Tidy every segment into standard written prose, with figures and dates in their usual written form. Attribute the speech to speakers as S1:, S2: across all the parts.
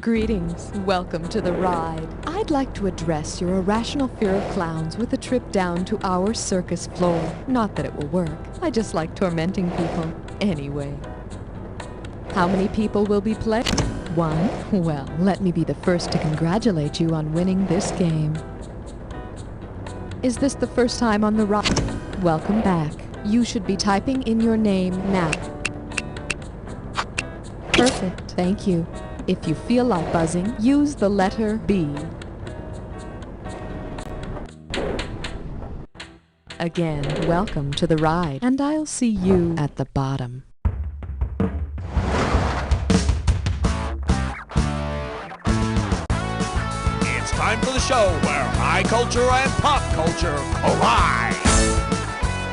S1: Greetings. Welcome to the ride. I'd like to address your irrational fear of clowns with a trip down to our circus floor. Not that it will work. I just like tormenting people. Anyway. How many people will be playing? One? Well, let me be the first to congratulate you on winning this game. Is this the first time on the ride? Welcome back. You should be typing in your name now. Perfect. Thank you. If you feel like buzzing, use the letter B. Again, welcome to the ride, and I'll see you at the bottom.
S2: It's time for the show where high culture and pop culture collide.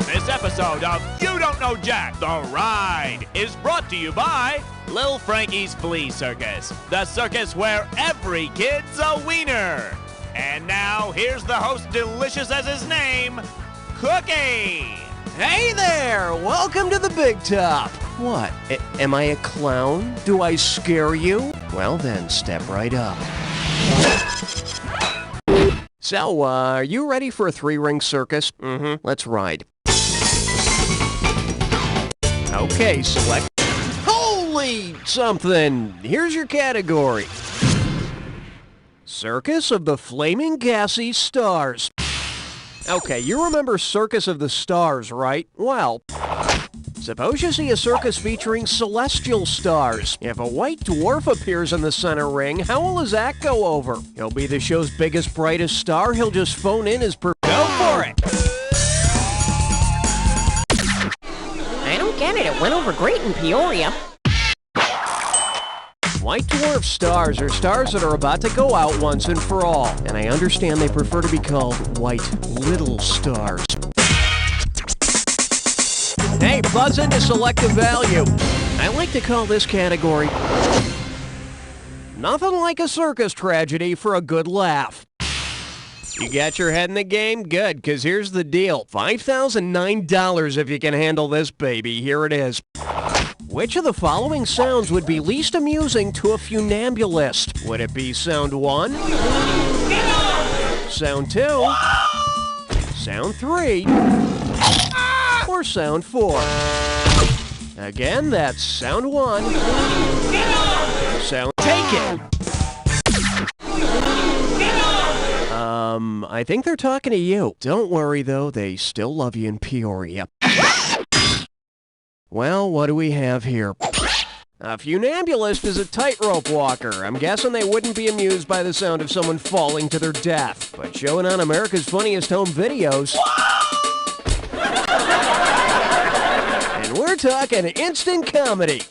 S2: This episode of You Don't Know Jack, The Ride, is brought to you by Lil Frankie's Flea Circus, the circus where every kid's a wiener. And now, here's the host, delicious as his name, Cookie.
S3: Hey there! Welcome to the big top. What? Am I a clown? Do I scare you? Well then, step right up. So, are you ready for a three-ring circus? Let's ride. Okay, select... Holy something! Here's your category. Circus of the Flaming Gassy Stars. Okay, you remember Circus of the Stars, right? Well, suppose you see a circus featuring celestial stars. If a white dwarf appears in the center ring, how will his act go over? He'll be the show's biggest, brightest star. He'll just phone in his Go for it!
S4: I don't get it. It went over great in Peoria.
S3: White dwarf stars are stars that are about to go out once and for all. And I understand they prefer to be called white little stars. Hey, buzz into selective value. I like to call this category Nothing Like a Circus Tragedy for a Good Laugh. You got your head in the game? Good, because here's the deal. $5,009 if you can handle this baby. Here it is. Which of the following sounds would be least amusing to a funambulist? Would it be sound 1? Sound 2? Sound 3? Or sound 4? Again, that's sound 1. Sound... Take it! I think they're talking to you. Don't worry, though. They still love you in Peoria. Well, what do we have here? A funambulist is a tightrope walker. I'm guessing they wouldn't be amused by the sound of someone falling to their death. But showing on America's Funniest Home Videos... And we're talking instant comedy.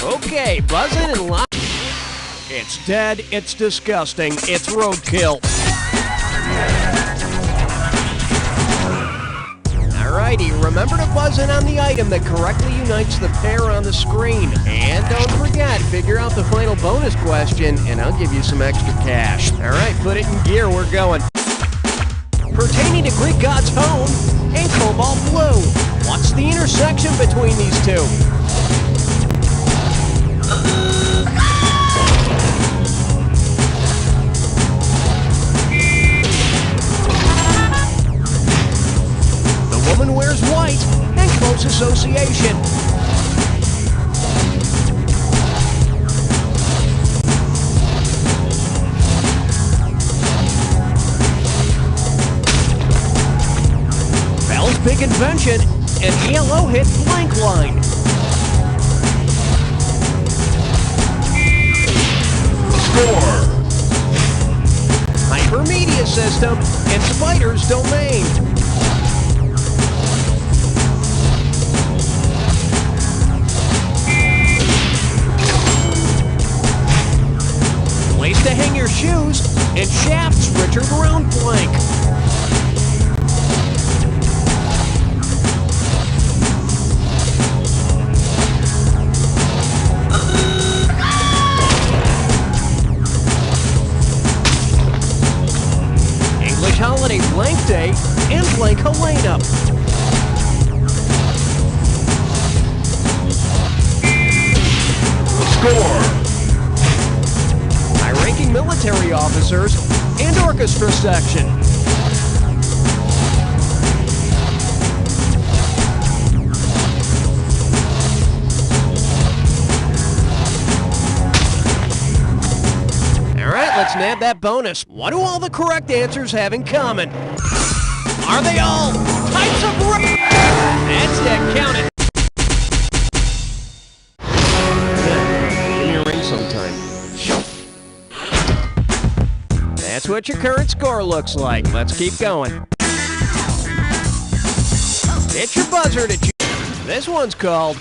S3: Okay, buzzing and lock. It's dead, it's disgusting, it's roadkill. Alrighty, remember to buzz in on the item that correctly unites the pair on the screen. And don't forget, figure out the final bonus question, and I'll give you some extra cash. Alright, put it in gear, we're going. Pertaining to Greek god's home and cobalt blue. What's the intersection between these two? Woman wears white and close association. Bell's big invention, an ELO hit blank line. Score. Hypermedia system in Spider's domain. Place to hang your shoes, and Shaft's Richard Round blank. English holiday blank day and blank Helena.
S5: score.
S3: High-ranking military officers and orchestra section. All right, let's nab that bonus. What do all the correct answers have in common? Are they all types of That's it, count it. Give me a ring sometime. That's what your current score looks like. Let's keep going. Hit your buzzer to choose. This one's called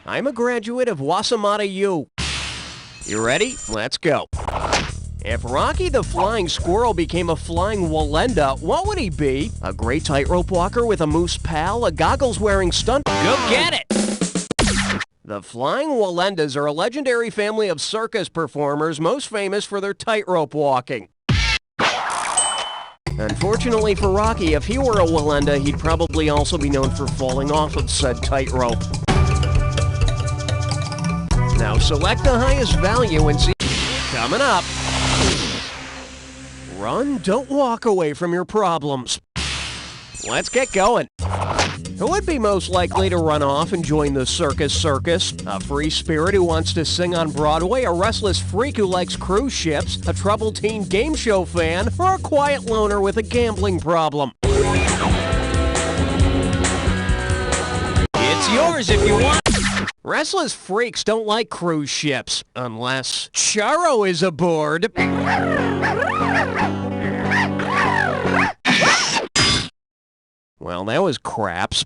S3: I'm a graduate of Wasamata U. You ready? Let's go. If Rocky the Flying Squirrel became a flying Walenda, what would he be? A great tightrope walker with a moose pal? A goggles-wearing stunt? Go get it! The Flying Walendas are a legendary family of circus performers most famous for their tightrope walking. Unfortunately for Rocky, if he were a Walenda, he'd probably also be known for falling off of said tightrope. Now select the highest value and see. Coming up. Run, don't walk away from your problems. Let's get going. Who would be most likely to run off and join the Circus? A free spirit who wants to sing on Broadway, a restless freak who likes cruise ships, a troubled teen game show fan, or a quiet loner with a gambling problem? It's yours if you want. Restless freaks don't like cruise ships, unless Charo is aboard. Well, that was craps.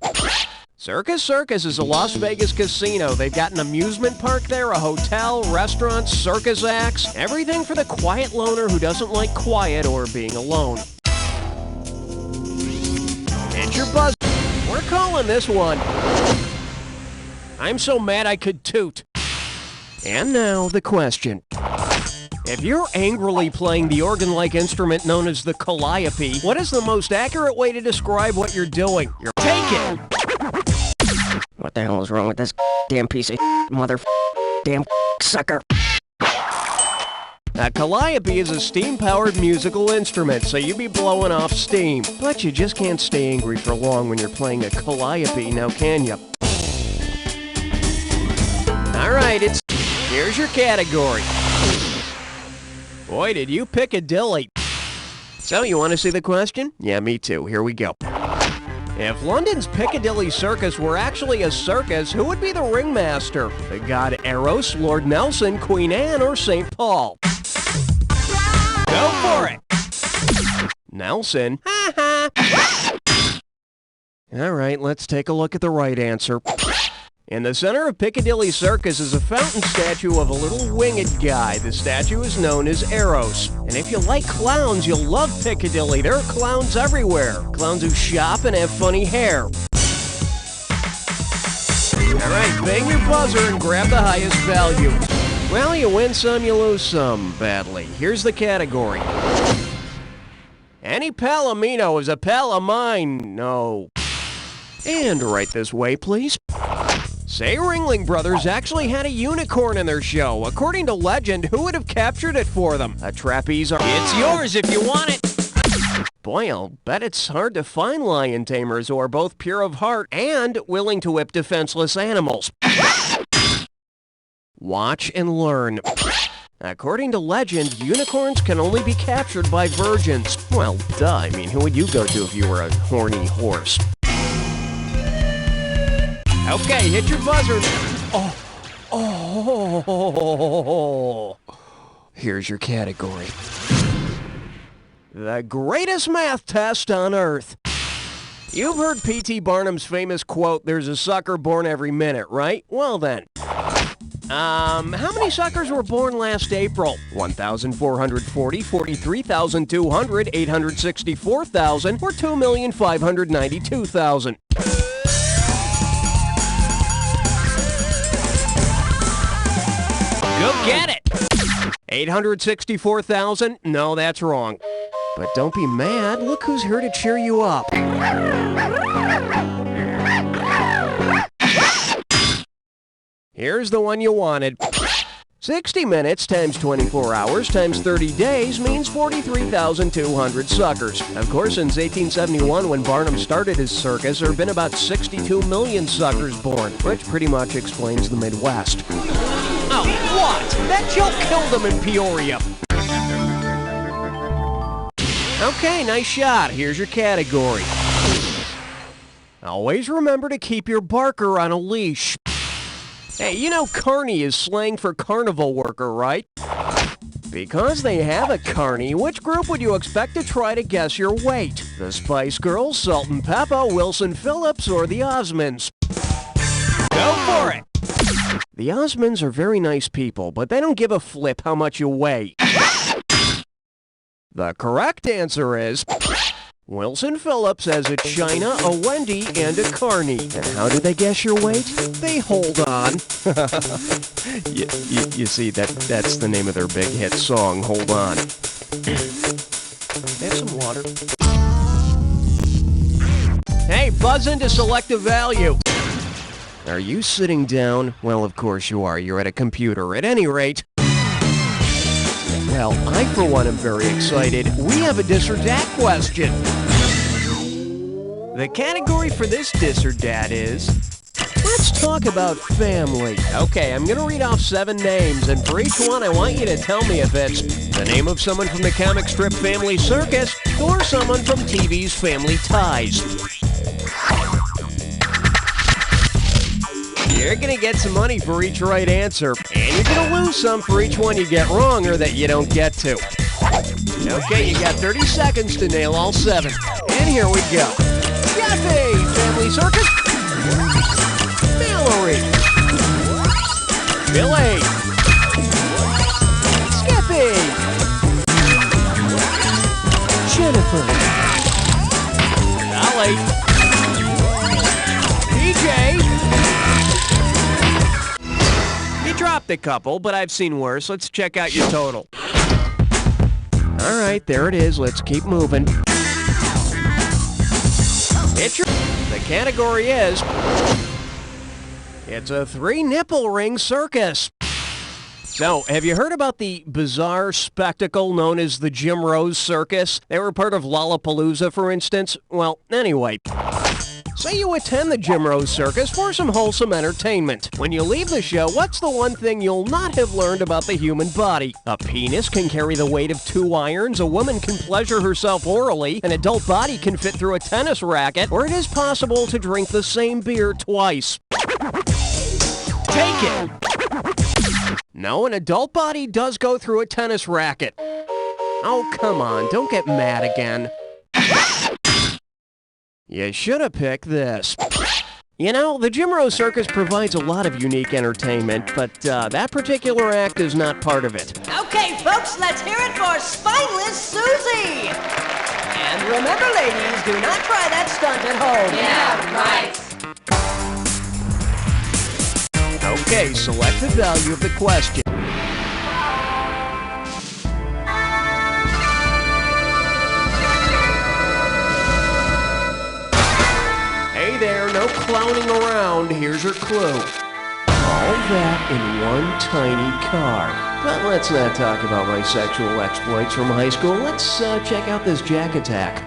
S3: Circus is a Las Vegas casino. They've got an amusement park there, a hotel, restaurants, circus acts, everything for the quiet loner who doesn't like quiet or being alone. Hit your buzz. We're calling this one I'm so mad I could toot. And now the question. If you're angrily playing the organ-like instrument known as the calliope, what is the most accurate way to describe what you're doing? Take it!
S4: What the hell is wrong with this damn piece of mother damn sucker?
S3: A calliope is a steam-powered musical instrument, so you be blowing off steam. But you just can't stay angry for long when you're playing a calliope, now can you? Alright, here's your category. Boy, did you pick a dilly. So, you want to see the question? Yeah, me too. Here we go. If London's Piccadilly Circus were actually a circus, who would be the ringmaster? The god Eros, Lord Nelson, Queen Anne, or St. Paul? Go for it! Nelson? Alright, let's take a look at the right answer. In the center of Piccadilly Circus is a fountain statue of a little winged guy. The statue is known as Eros. And if you like clowns, you'll love Piccadilly. There are clowns everywhere. Clowns who shop and have funny hair. Alright, bang your buzzer and grab the highest value. Well, you win some, you lose some. Badly. Here's the category. Any palomino is a pal of mine. No. And right this way, please. Say Ringling Brothers actually had a unicorn in their show. According to legend, who would have captured it for them? A trapeze or... It's yours if you want it! Boy, I'll bet it's hard to find lion tamers who are both pure of heart and willing to whip defenseless animals. Watch and learn. According to legend, unicorns can only be captured by virgins. Well, duh, I mean, who would you go to if you were a horny horse? Okay, hit your buzzer. Oh. Here's your category. The greatest math test on Earth. You've heard P.T. Barnum's famous quote, "There's a sucker born every minute," right? Well then. How many suckers were born last April? 1,440, 43,200, 864,000, or 2,592,000? Go get it! 864,000? No, that's wrong. But don't be mad. Look who's here to cheer you up. Here's the one you wanted. 60 minutes times 24 hours times 30 days means 43,200 suckers. Of course, since 1871, when Barnum started his circus, there have been about 62 million suckers born, which pretty much explains the Midwest. Oh, what? That joke killed them in Peoria. Okay, nice shot. Here's your category. Always remember to keep your barker on a leash. Hey, you know carny is slang for carnival worker, right? Because they have a carny, which group would you expect to try to guess your weight? The Spice Girls, Salt and Pepper, Wilson Phillips, or the Osmonds? Go for it! The Osmonds are very nice people, but they don't give a flip how much you weigh. The correct answer is Wilson Phillips has a China, a Wendy, and a Carney. And how do they guess your weight? They hold on. you see, that's the name of their big hit song, Hold On. Have some water. Hey, buzz into selective value. Are you sitting down? Well, of course you are. You're at a computer. At any rate, well, I, for one, am very excited. We have a dis or dat question. The category for this dis or dat is, let's talk about family. Okay, I'm going to read off 7 names, and for each one, I want you to tell me if it's the name of someone from the comic strip Family Circus or someone from TV's Family Ties. You're going to get some money for each right answer, and you're going to lose some for each one you get wrong or that you don't get to. Okay, you got 30 seconds to nail all 7. And here we go. Jeffy, Family Circus. Mallory. Billy. Skippy. Jennifer. Dolly. PJ. Dropped a couple, but I've seen worse. Let's check out your total. All right, there it is. Let's keep moving. The category is, it's a 3-nipple ring circus. So, have you heard about the bizarre spectacle known as the Jim Rose Circus? They were part of Lollapalooza, for instance. Well, anyway, say you attend the Jim Rose Circus for some wholesome entertainment. When you leave the show, what's the one thing you'll not have learned about the human body? A penis can carry the weight of 2 irons, a woman can pleasure herself orally, an adult body can fit through a tennis racket, or it is possible to drink the same beer twice. Take it! No, an adult body does go through a tennis racket. Oh, come on, don't get mad again. You should have picked this. You know, the Jim Rose Circus provides a lot of unique entertainment, but that particular act is not part of it.
S5: Okay, folks, let's hear it for Spineless Susie! And remember, ladies, do not try that stunt at home.
S6: Yeah, right.
S3: Okay, select the value of the question. Hey there, no clowning around. Here's your clue. All that in one tiny car. But let's not talk about my sexual exploits from high school. Let's check out this Jack Attack.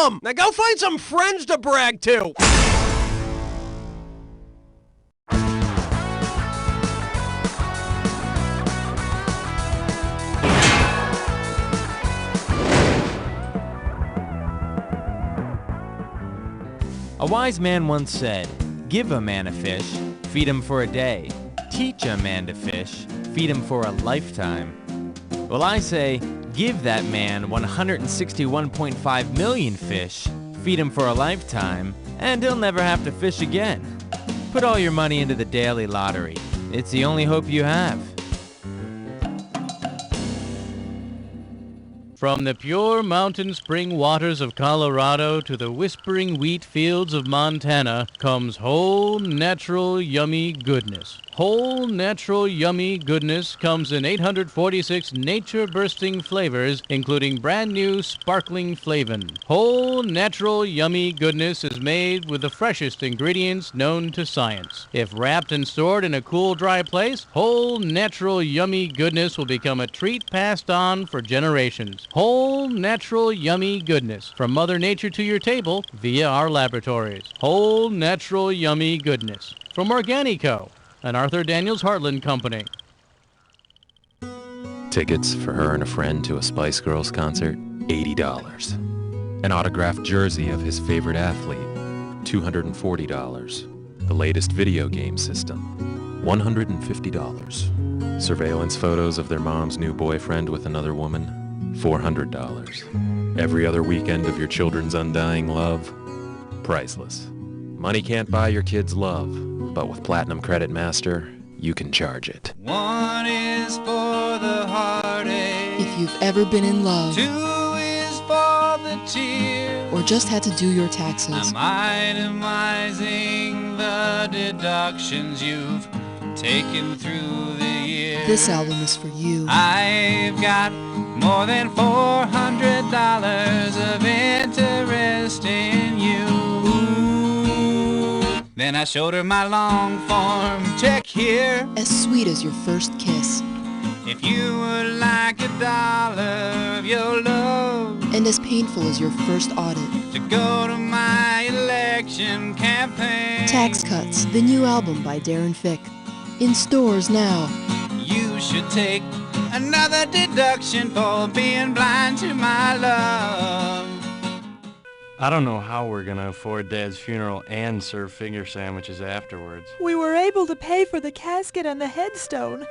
S3: awesome! Now go find some friends to brag to!
S6: A wise man once said, "Give a man a fish, feed him for a day. Teach a man to fish, feed him for a lifetime." Well, I say, give that man 161.5 million fish, feed him for a lifetime, and he'll never have to fish again. Put all your money into the daily lottery. It's the only hope you have. From the pure mountain spring waters of Colorado to the whispering wheat fields of Montana comes whole, natural, yummy goodness. Whole, natural, yummy goodness comes in 846 nature-bursting flavors, including brand new sparkling flavin. Whole, natural, yummy goodness is made with the freshest ingredients known to science. If wrapped and stored in a cool, dry place, whole, natural, yummy goodness will become a treat passed on for generations. Whole, natural, yummy goodness from Mother Nature to your table via our laboratories. Whole, natural, yummy goodness from Organico, an Arthur Daniels Heartland company.
S7: Tickets for her and a friend to a Spice Girls concert, $80. An autographed jersey of his favorite athlete, $240. The latest video game system, $150. Surveillance photos of their mom's new boyfriend with another woman, $400. Every other weekend of your children's undying love, priceless. Money can't buy your kids' love, but with Platinum Credit Master, you can charge it.
S8: One is for the heartache.
S9: If you've ever been in love,
S8: Two is for the tears.
S9: or just had to do your taxes,
S8: I'm itemizing the deductions you've taken through the years.
S9: this album is for you.
S8: I've got more than $400 of interest in you. Then I showed her my long form check here.
S9: As sweet as your first kiss,
S8: If you would like $1 of your love
S9: and as painful as your first audit.
S8: to go to my election campaign,
S9: Tax Cuts, the new album by Darren Fick. In stores now.
S8: you should take another deduction for being blind to my love.
S10: I don't know how we're gonna afford Dad's funeral and serve finger sandwiches afterwards.
S11: We were able to pay for the casket and the headstone,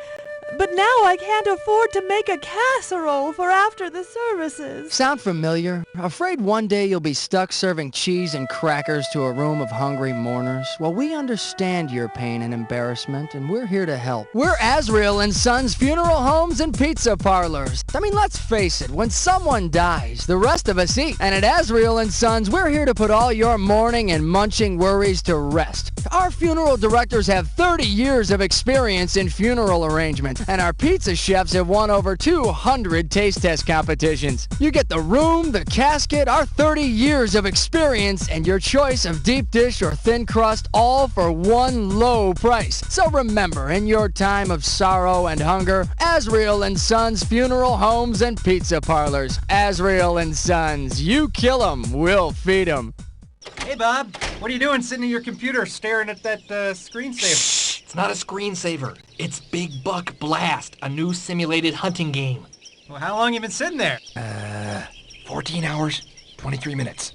S11: but now I can't afford to make a casserole for after the services.
S12: Sound familiar? Afraid one day you'll be stuck serving cheese and crackers to a room of hungry mourners? Well, we understand your pain and embarrassment, and we're here to help. We're Azrael and Sons Funeral Homes and Pizza Parlors. I mean, let's face it, when someone dies, the rest of us eat. And at Azrael and Sons, we're here to put all your mourning and munching worries to rest. Our funeral directors have 30 years of experience in funeral arrangements, and our pizza chefs have won over 200 taste test competitions. You get the room, the casket, our 30 years of experience, and your choice of deep dish or thin crust, all for one low price. So remember, in your time of sorrow and hunger, Azrael and Sons Funeral Homes and Pizza Parlors. Azrael and Sons, you kill 'em, we'll feed 'em.
S13: Hey, Bob. What are you doing sitting at your computer staring at that screensaver?
S14: Shh! It's not a screensaver. It's Big Buck Blast, a new simulated hunting game.
S13: Well, how long you been sitting there?
S14: 14 hours, 23 minutes.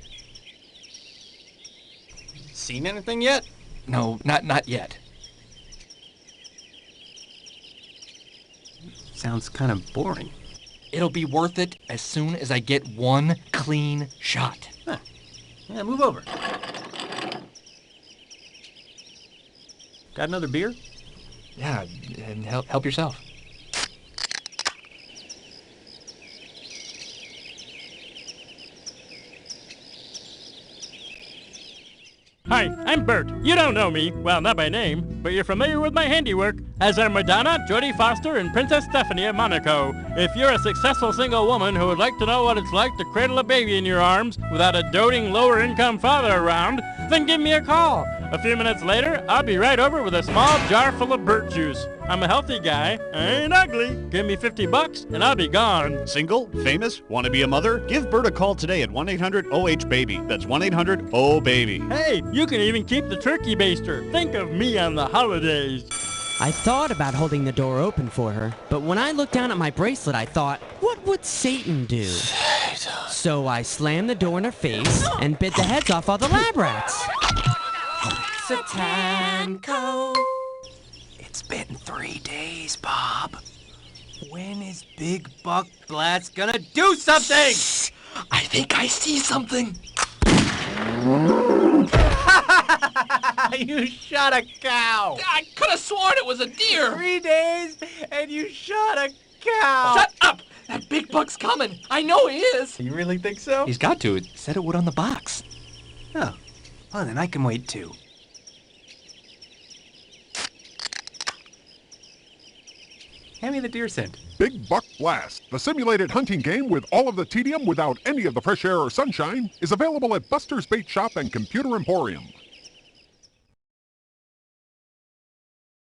S13: Seen anything yet?
S14: No, not yet.
S10: Sounds kind of boring.
S14: It'll be worth it as soon as I get one clean shot.
S13: Huh. Yeah, move over.
S10: Got another beer?
S14: Yeah, and help yourself.
S15: Hi, I'm Bert. You don't know me, well, not by name, but you're familiar with my handiwork, as are Madonna, Jodie Foster, and Princess Stephanie of Monaco. If you're a successful single woman who would like to know what it's like to cradle a baby in your arms without a doting lower-income father around, then give me a call. A few minutes later, I'll be right over with a small jar full of Burt juice. I'm a healthy guy. I ain't ugly. Give me $50 and I'll be gone.
S16: Single? Famous? Want to be a mother? Give Bert a call today at 1-800-OH-BABY. That's 1-800-OH-BABY.
S15: Hey, you can even keep the turkey baster. Think of me on the holidays.
S17: I thought about holding the door open for her, but when I looked down at my bracelet, I thought, what would Satan do? So I slammed the door in her face and bit the heads off all the lab rats.
S14: Satanko. It's been 3 days, Bob. When is Big Buck Blast gonna do something? I think I see something.
S13: You shot a cow!
S14: I could have sworn it was a deer!
S13: 3 days and you shot a cow!
S14: Shut up! That Big Buck's coming! I know he is!
S13: You really think so?
S14: He's got to. It said it would on the box.
S13: Oh, well then I can wait too. Hand me the deer scent.
S18: Big Buck Blast, the simulated hunting game with all of the tedium without any of the fresh air or sunshine, is available at Buster's Bait Shop and Computer Emporium.